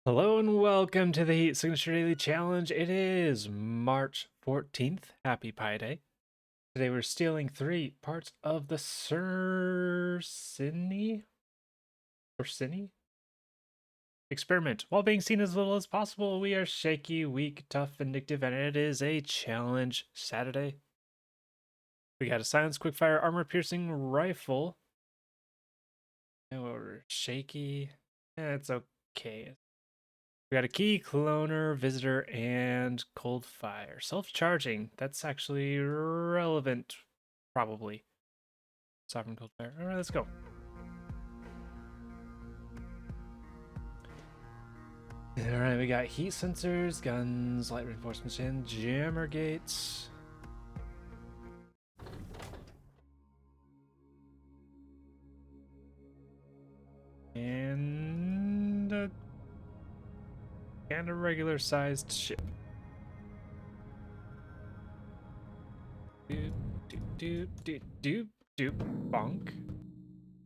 Hello and welcome to the Heat Signature Daily Challenge. It is March 14th. Happy Pi Day. Today we're stealing 3 parts of the Ursini experiment. While being seen as little as possible, we are shaky, weak, tough, vindictive, and it is a challenge Saturday. We got a silenced quickfire armor-piercing rifle. And we're shaky. It's okay. We got a key, cloner, visitor, and cold fire. Self-charging. That's actually relevant, probably. Sovereign cold fire. All right, let's go. All right, we got heat sensors, guns, light reinforcements, and jammer gates. And a regular-sized ship. Doop, doop, doop, doop, doop, bonk.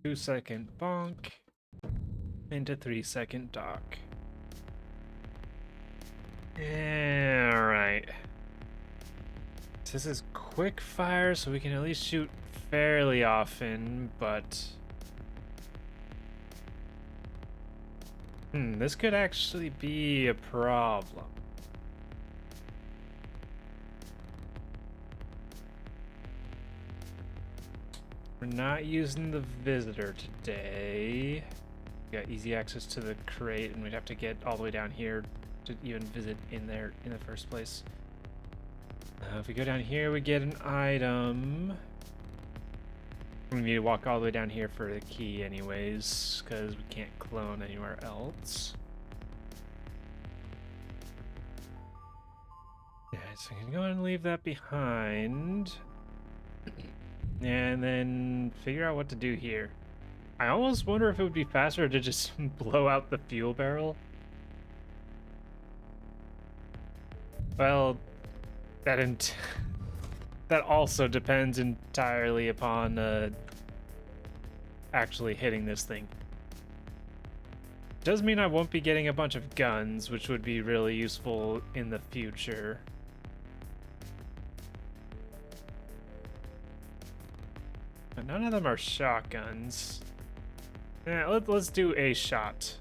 2-second bonk. Into 3-second dock. Alright. This is quick fire, so we can at least shoot fairly often, but... this could actually be a problem. We're not using the visitor today. We got easy access to the crate, and we'd have to get all the way down here to even visit in there in the first place. If we go down here, we get an item. We need to walk all the way down here for the key anyways, because we can't clone anywhere else. Yeah, so I'm gonna go ahead and leave that behind. And then figure out what to do here. I almost wonder if it would be faster to just blow out the fuel barrel. Well, that also depends entirely upon actually hitting this thing. Does mean I won't be getting a bunch of guns, which would be really useful in the future. But none of them are shotguns. Yeah, let's do a shot.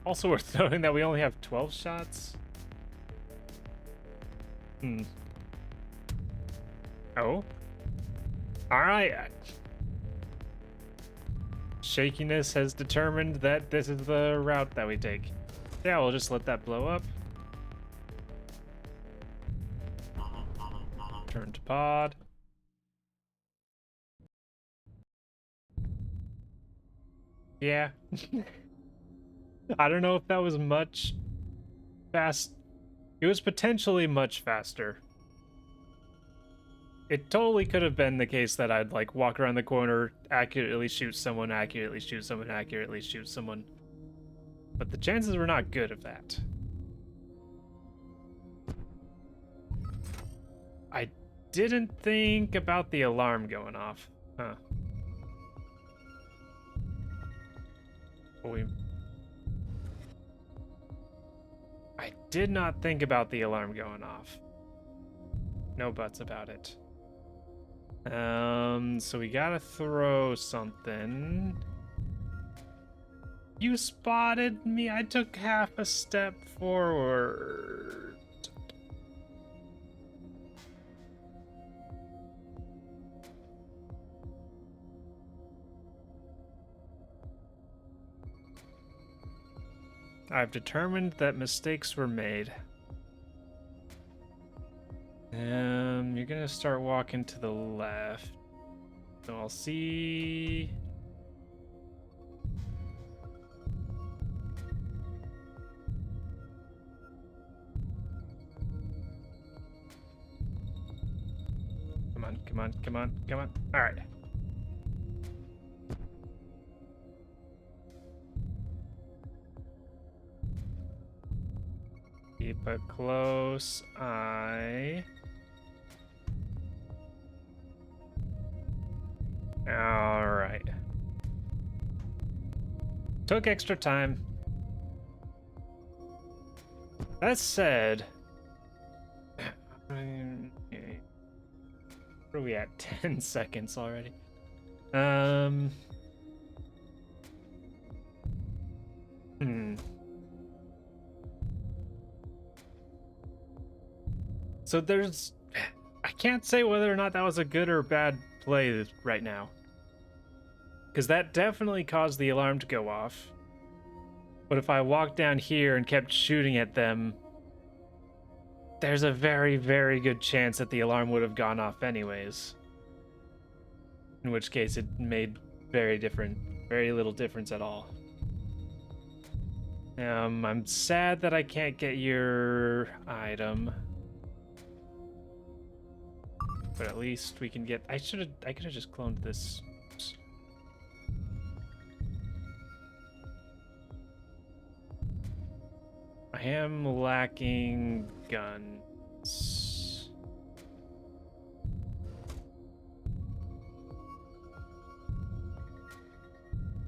Also worth noting that we only have 12 shots. Oh. Alright. Shakiness has determined that this is the route that we take. Yeah, we'll just let that blow up. Turn to pod. Yeah. I don't know if that was much fast. It was potentially much faster. It totally could have been the case that I'd like walk around the corner, accurately shoot someone, accurately shoot someone, accurately shoot someone. But the chances were not good of that. I didn't think about the alarm going off. Huh. I did not think about the alarm going off. No buts about it. So we gotta throw something. You spotted me. I took half a step forward. I've determined that mistakes were made. You're gonna start walking to the left. So I'll see. Come on, come on, come on, come on. All right. Keep a close eye. All right. Took extra time. That said, where are we at? 10 seconds already. So I can't say whether or not that was a good or bad play right now. Because that definitely caused the alarm to go off. But if I walked down here and kept shooting at them, there's a very, very good chance that the alarm would have gone off anyways. In which case it made very little difference at all. I'm sad that I can't get your item. But at least we can get... I could have just cloned this. I am lacking guns.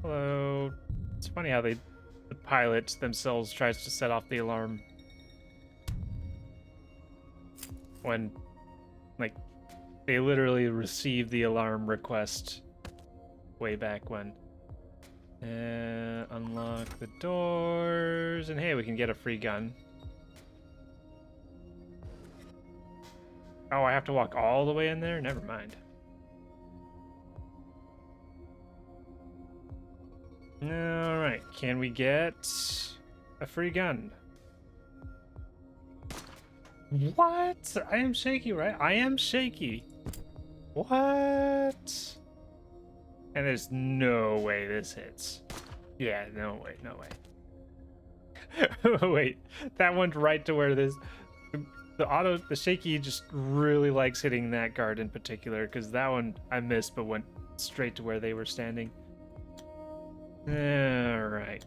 Hello. It's funny how the pilot themselves tries to set off the alarm when, like, they literally received the alarm request way back when. Unlock the doors, and hey, we can get a free gun. Oh, I have to walk all the way in there? Never mind. Alright, can we get a free gun? What? I am shaky, right? I am shaky. What? And there's no way this hits. Yeah, no way, no way. Wait, that went right to where this... The shaky just really likes hitting that guard in particular, because that one I missed but went straight to where they were standing. Alright.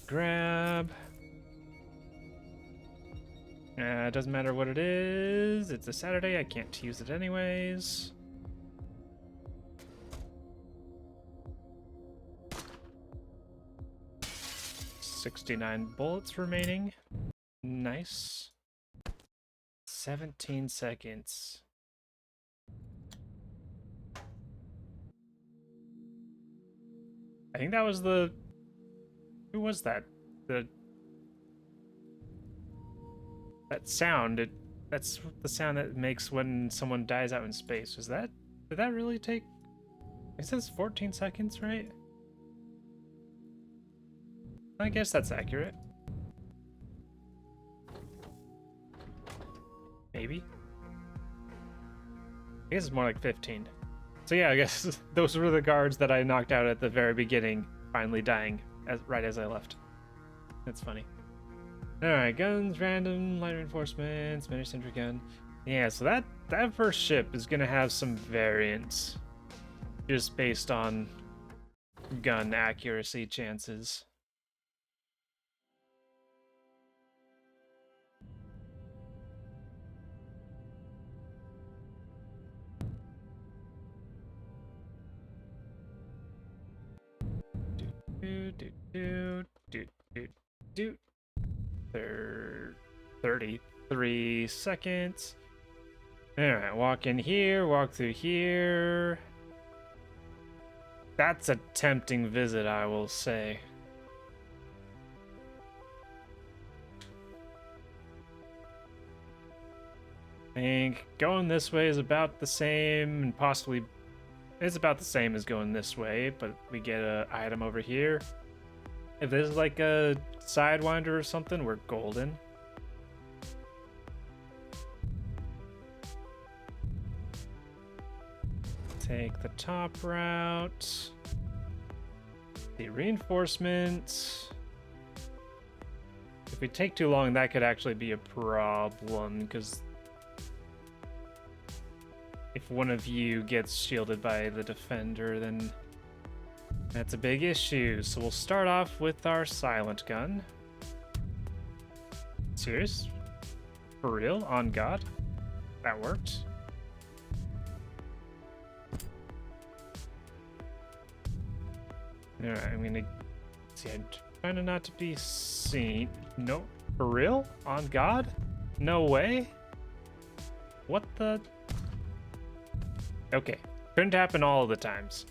Grab. It doesn't matter what it is. It's a Saturday. I can't use it anyways. $69 bullets remaining. Nice. 17 seconds. I think that was the... Who was that? That sound, that's the sound that it makes when someone dies out in space. Did that really take... It says 14 seconds, right? I guess that's accurate. Maybe. I guess it's more like 15. So yeah, I guess those were the guards that I knocked out at the very beginning, finally dying right as I left. That's funny. Alright, guns, random, light reinforcements, mini sentry gun. Yeah, so that first ship is gonna have some variance. Just based on gun accuracy chances. Do 33 seconds. Alright, walk in here, walk through here. That's a tempting visit, I will say. I think going this way is about the same, and possibly it's about the same as going this way, but we get an item over here. If there's like a sidewinder or something, we're golden. Take the top route. The reinforcements. If we take too long, that could actually be a problem, because if one of you gets shielded by the defender, then that's a big issue. So we'll start off with our silent gun. Serious? For real? On God? That worked. Alright, I'm gonna see. I'm trying to not to be seen. No, for real? On God? No way? What the? Okay, couldn't happen all of the times.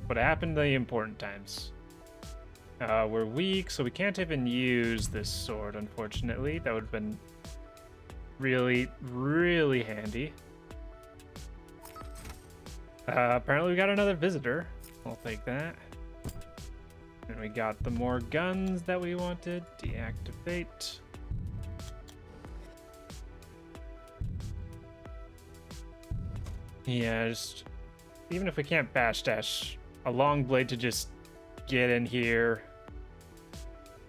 But it happened the important times. We're weak, so we can't even use this sword, unfortunately. That would have been really, really handy. Apparently we got another visitor. I'll take that. And we got the more guns that we wanted. Deactivate. Yeah, just even if we can't bash dash, a long blade to just get in here,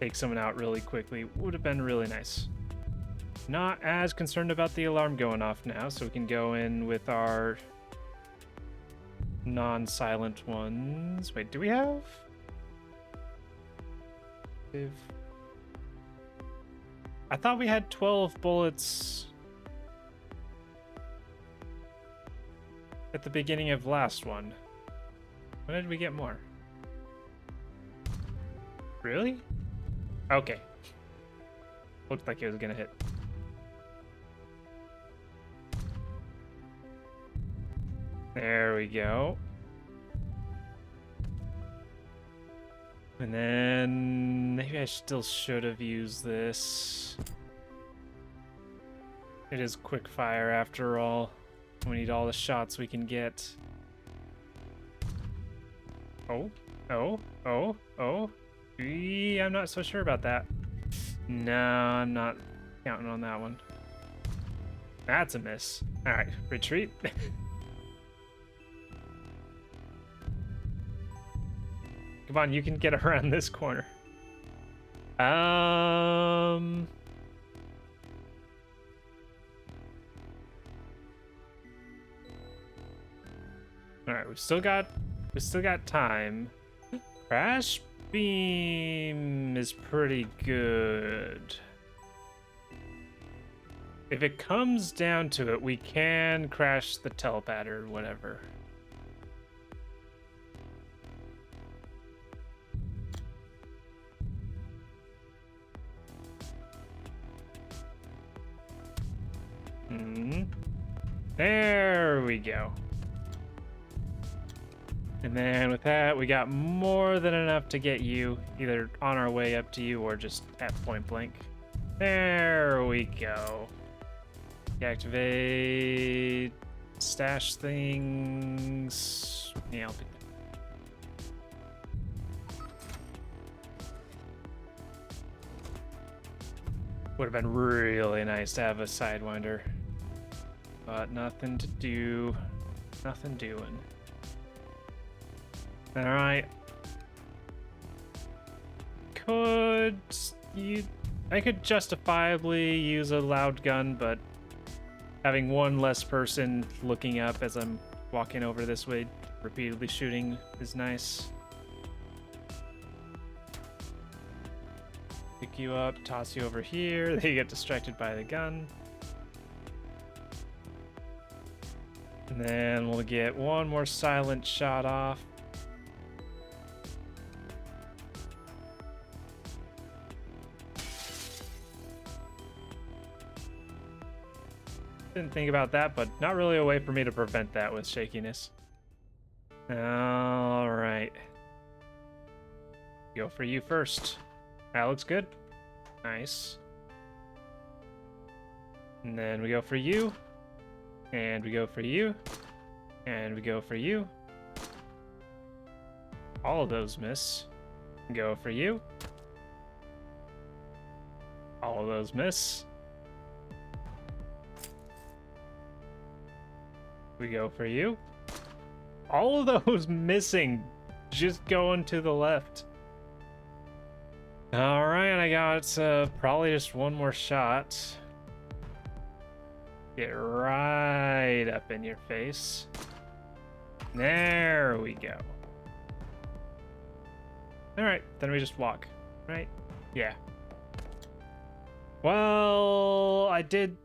take someone out really quickly would have been really nice. Not as concerned about the alarm going off now, so we can go in with our non-silent ones. Wait, do we have? I thought we had 12 bullets at the beginning of last one. When did we get more? Really? Okay. Looked like it was gonna hit. There we go. And then maybe I still should have used this. It is quick fire after all. We need all the shots we can get. Oh, I'm not so sure about that. No, I'm not counting on that one. That's a miss. All right, retreat. Come on, you can get around this corner. All right, we've still got time. Crash beam is pretty good. If it comes down to it, we can crash the telepad or whatever. There we go. And then with that, we got more than enough to get you either on our way up to you or just at point blank. There we go. Deactivate, stash things. Yeah, I'll pick that. Would have been really nice to have a Sidewinder. But nothing to do. Nothing doing. Alright. I could justifiably use a loud gun, but having one less person looking up as I'm walking over this way, repeatedly shooting, is nice. Pick you up, toss you over here, they get distracted by the gun. And then we'll get one more silent shot off. Didn't think about that, but not really a way for me to prevent that with shakiness. All right. Go for you first. That looks good. Nice. And then we go for you. And we go for you. And we go for you. All of those miss. Go for you. All of those miss. We go for you. All of those missing. Just going to the left. Alright, I got probably just one more shot. Get right up in your face. There we go. Alright, then we just walk, right? Yeah. Well, I did...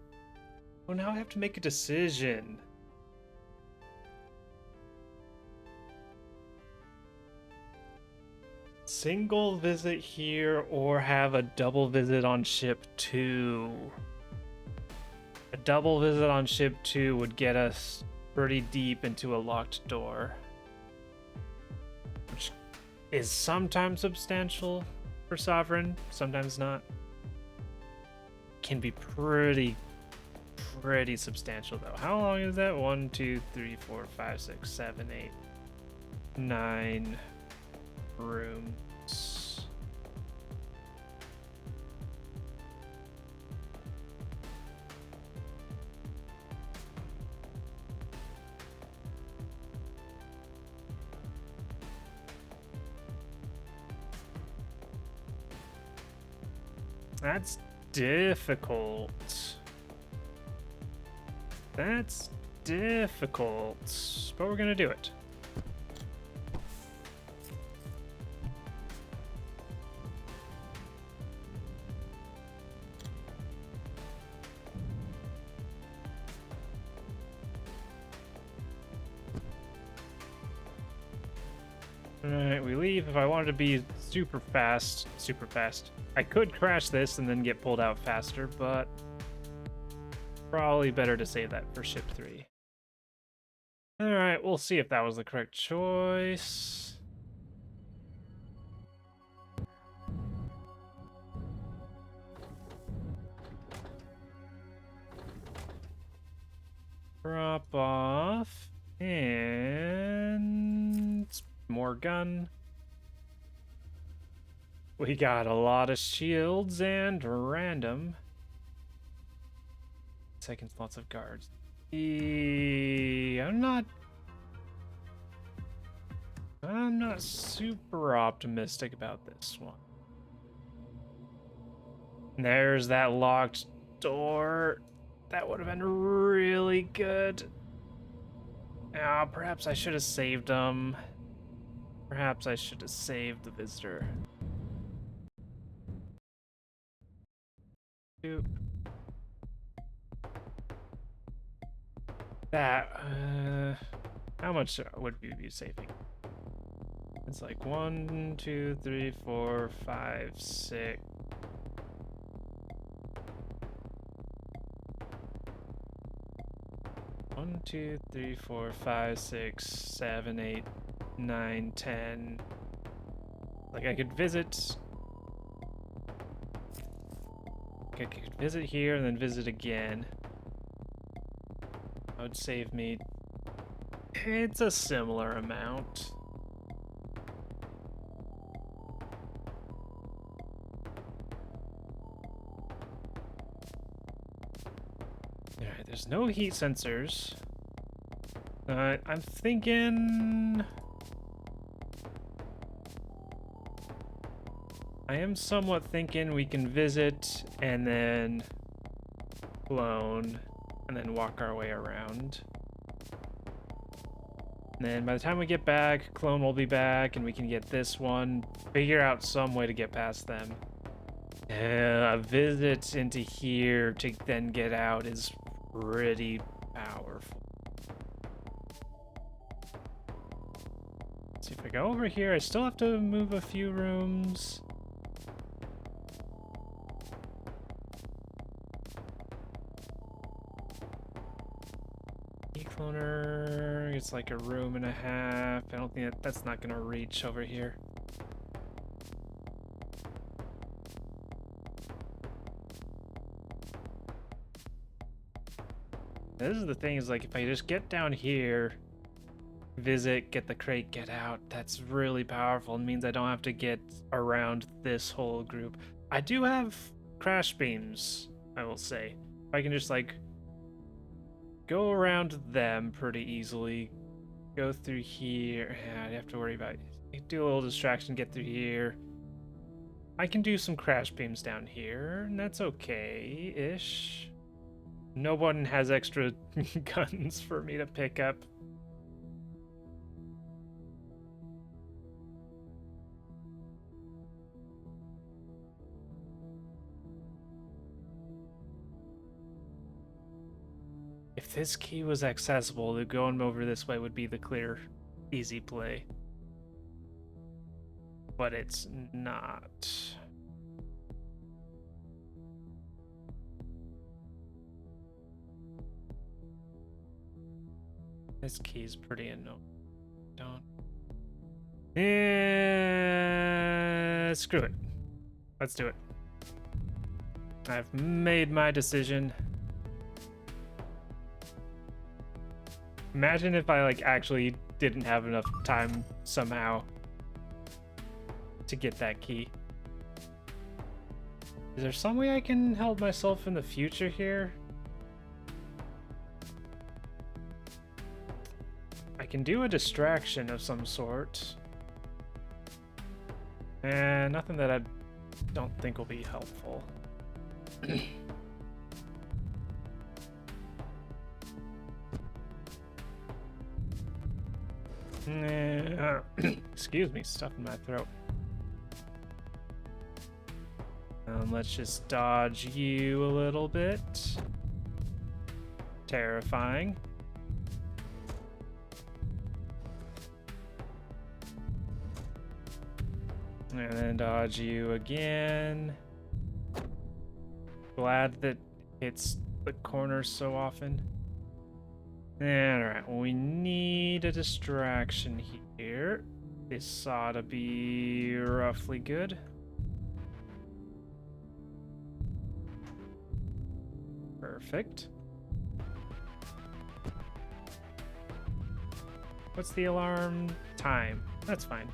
Well, now I have to make a decision. single visit here or have a double visit on ship 2. A double visit on ship 2 would get us pretty deep into a locked door, which is sometimes substantial for Sovereign, sometimes not. Can be pretty substantial though. How long is that? 1, 2, 3, 4, 5, 6, 7, 8, 9 rooms. That's difficult. That's difficult, but we're gonna do it. Alright, we leave. If I wanted to be super fast, I could crash this and then get pulled out faster, but probably better to save that for ship 3. Alright, we'll see if that was the correct choice. Drop off and more gun. We got a lot of shields and random. Second, lots of guards. I'm not super optimistic about this one. There's that locked door. That would have been really good. Perhaps I should have saved them. Perhaps I should have saved the visitor. That, how much would we be saving? It's like 1, 2, 3, 4, 5, 6. One, 2, 3, 4, 5, 6, 7, 8, 9, 10. Like I could visit. I could visit here and then visit again. That would save me. It's a similar amount. Alright, there's no heat sensors. I'm thinking. I am somewhat thinking we can visit and then clone and then walk our way around. And then by the time we get back, clone will be back and we can get this one, figure out some way to get past them. A visit into here to then get out is pretty powerful. Let's see, if I go over here, I still have to move a few rooms. Cloner, it's like a room and a half. I don't think that's not gonna reach over here. This is the thing, is like if I just get down here, visit, get the crate, get out, that's really powerful. It means I don't have to get around this whole group. I do have crash beams, I will say. If I can just like go around them pretty easily. Go through here. I have to worry about it. Do a little distraction, get through here. I can do some crash beams down here, and that's okay-ish. No one has extra guns for me to pick up. If this key was accessible, going over this way would be the clear, easy play. but it's not. This key's pretty annoying. Don't. Yeah, screw it. Let's do it. I've made my decision. Imagine if I like actually didn't have enough time somehow to get that key. Is there some way I can help myself in the future here? I can do a distraction of some sort. And nothing that I don't think will be helpful. Excuse me, stuff in my throat. Let's just dodge you a little bit. Terrifying. And then dodge you again. Glad that it's the corners so often. Alright, we need a distraction here. This ought to be roughly good. Perfect. What's the alarm time? That's fine.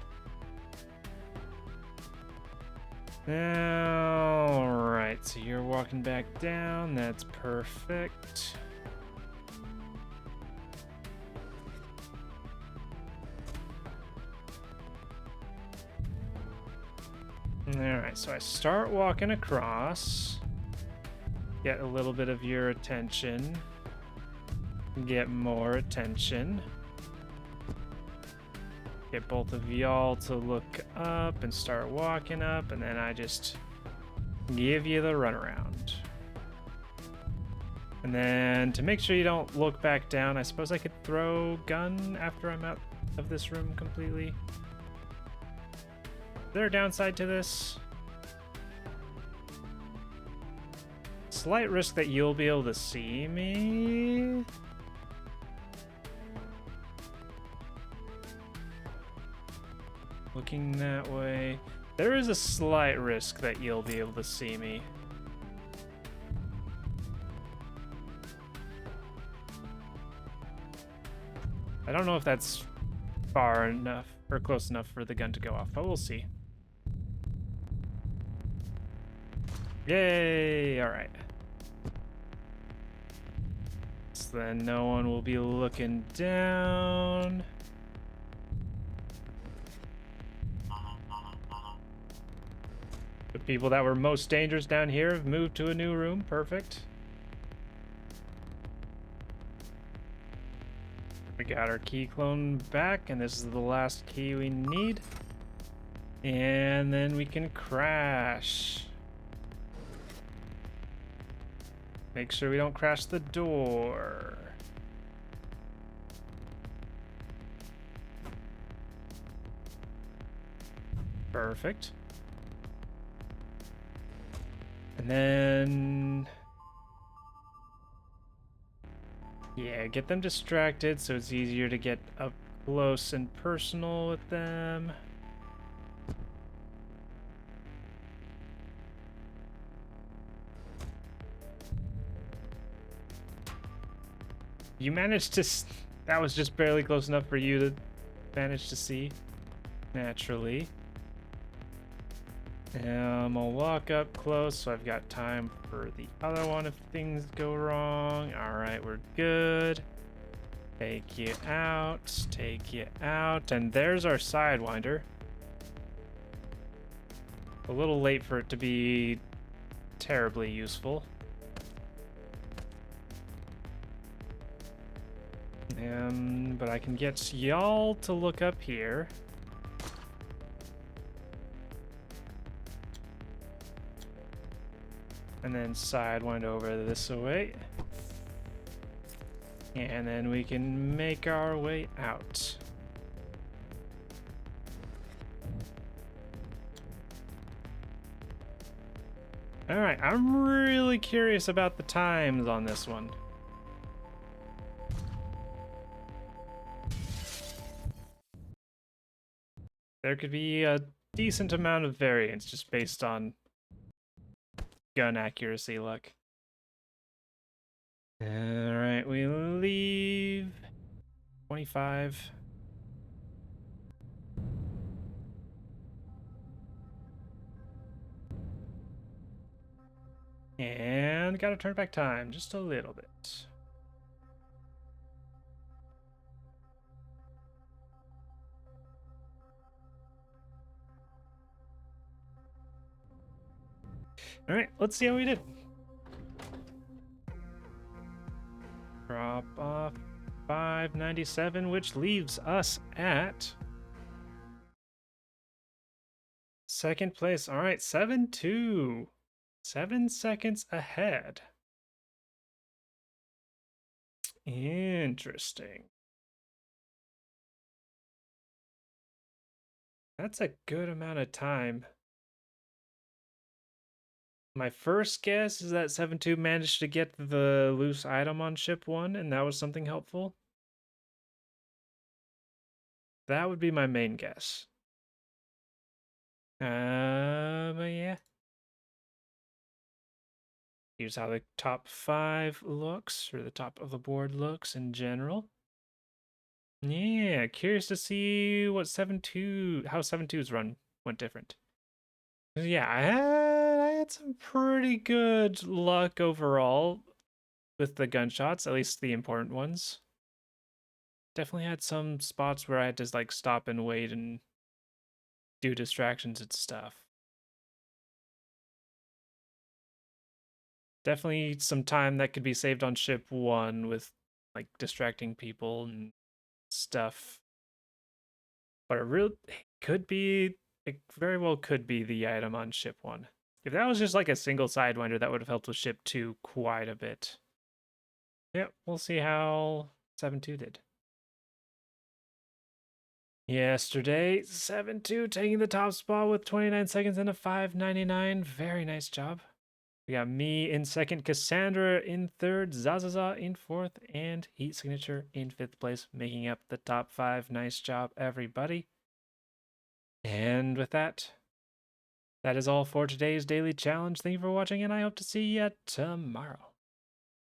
Alright, so you're walking back down. That's perfect. Alright, so I start walking across. Get a little bit of your attention. Get more attention. Get both of y'all to look up and start walking up, and then I just give you the runaround. And then to make sure you don't look back down, I suppose I could throw gun after I'm out of this room completely. Is there a downside to this? Slight risk that you'll be able to see me. Looking that way. There is a slight risk that you'll be able to see me. I don't know if that's far enough or close enough for the gun to go off, but we'll see. Yay! Alright. So then no one will be looking down. The people that were most dangerous down here have moved to a new room. Perfect. We got our key clone back, and this is the last key we need. And then we can crash. Make sure we don't crash the door. Perfect. And then... yeah, get them distracted so it's easier to get up close and personal with them. You managed to... that was just barely close enough for you to manage to see. Naturally. I'll walk up close so I've got time for the other one if things go wrong. Alright, we're good. Take you out. Take you out. And there's our Sidewinder. A little late for it to be terribly useful. But I can get y'all to look up here. And then Sidewind over this way. And then we can make our way out. All right, I'm really curious about the times on this one. There could be a decent amount of variance just based on gun accuracy luck. All right, we leave 25. And gotta turn back time just a little bit. All right, let's see how we did. Drop off 597, which leaves us at second place. All right, 7-2. 7 seconds ahead. Interesting. That's a good amount of time. My first guess is that 7-2 managed to get the loose item on ship 1, and that was something helpful. That would be my main guess. But yeah. Here's how the top 5 looks, or the top of the board looks in general. Yeah, curious to see what 7-2, how 7-2's run went different. Yeah, I had some pretty good luck overall with the gunshots, at least the important ones. Definitely had some spots where I had to like stop and wait and do distractions and stuff. Definitely some time that could be saved on ship 1 with like distracting people and stuff. But it very well could be the item on ship 1. If that was just like a single sidewinder, that would have helped with ship 2 quite a bit. Yep, we'll see how 7-2 did. Yesterday, 7-2 taking the top spot with 29 seconds and a 5.99. Very nice job. We got me in second, Cassandra in third, Zazaza in fourth, and Heat Signature in fifth place, making up the top 5. Nice job, everybody. And with that, that is all for today's daily challenge. Thank you for watching, and I hope to see you tomorrow.